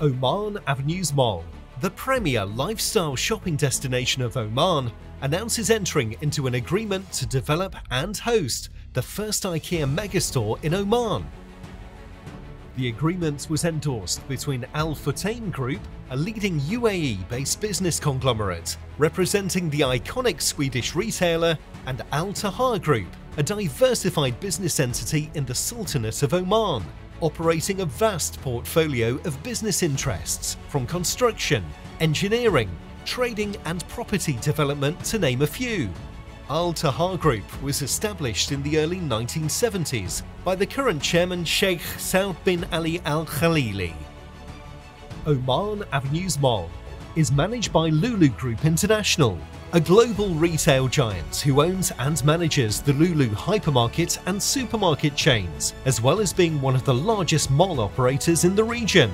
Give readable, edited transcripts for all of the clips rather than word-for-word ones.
Oman Avenues Mall, the premier lifestyle shopping destination of Oman, announces entering into an agreement to develop and host the first Ikea megastore in Oman. The agreement was endorsed between Al Futtaim Group, a leading UAE-based business conglomerate representing the Iconic Swedish Retailer, and Al Tahar Group, a diversified business entity in the Sultanate of Oman, operating a vast portfolio of business interests from construction, engineering, trading and property development, to name a few. Al Tahar Group was established in the early 1970s by the current chairman Sheikh Saud bin Ali Al Khalili. Oman Avenues Mall is managed by Lulu Group International, a global retail giant who owns and manages the Lulu hypermarket and supermarket chains, as well as being one of the largest mall operators in the region.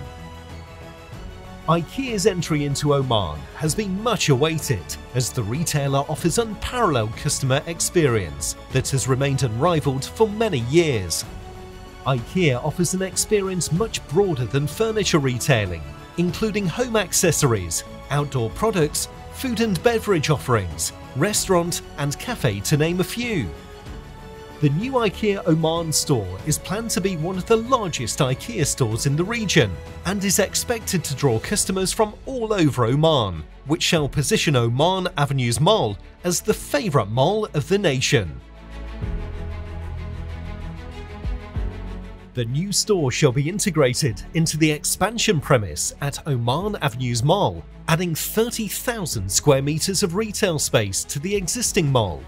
Ikea's entry into Oman has been much awaited, as the retailer offers unparalleled customer experience that has remained unrivaled for many years. Ikea offers an experience much broader than furniture retailing, including home accessories, outdoor products, food and beverage offerings, restaurant and cafe, to name a few. The new Ikea Oman store is planned to be one of the largest Ikea stores in the region and is expected to draw customers from all over Oman, which shall position Oman Avenues Mall as the favourite mall of the nation. The new store shall be integrated into the expansion premise at Oman Avenues Mall, adding 30,000 square meters of retail space to the existing mall.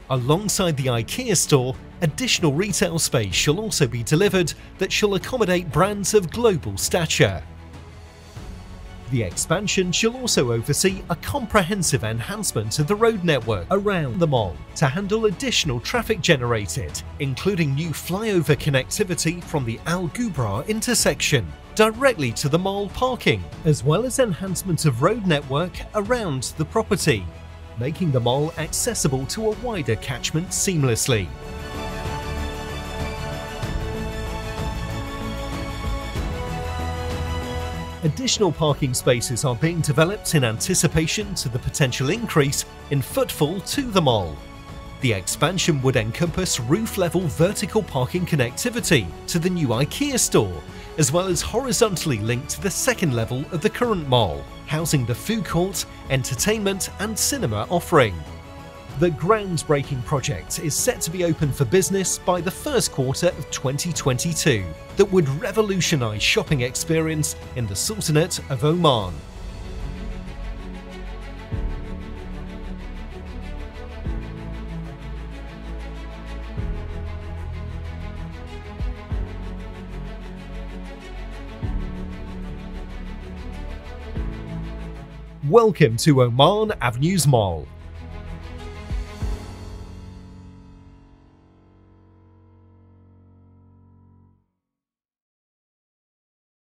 Alongside the Ikea store, additional retail space shall also be delivered that shall accommodate brands of global stature. The expansion shall also oversee a comprehensive enhancement of the road network around the mall to handle additional traffic generated, including new flyover connectivity from the Al Gubra intersection directly to the mall parking, as well as enhancement of road network around the property, making the mall accessible to a wider catchment seamlessly. Additional parking spaces are being developed in anticipation to the potential increase in footfall to the mall. The expansion would encompass roof-level vertical parking connectivity to the new Ikea store, as well as horizontally linked to the second level of the current mall, housing the food court, entertainment and cinema offering. The groundbreaking project is set to be open for business by the first quarter of 2022 that would revolutionise shopping experience in the Sultanate of Oman. Welcome to Oman Avenues Mall.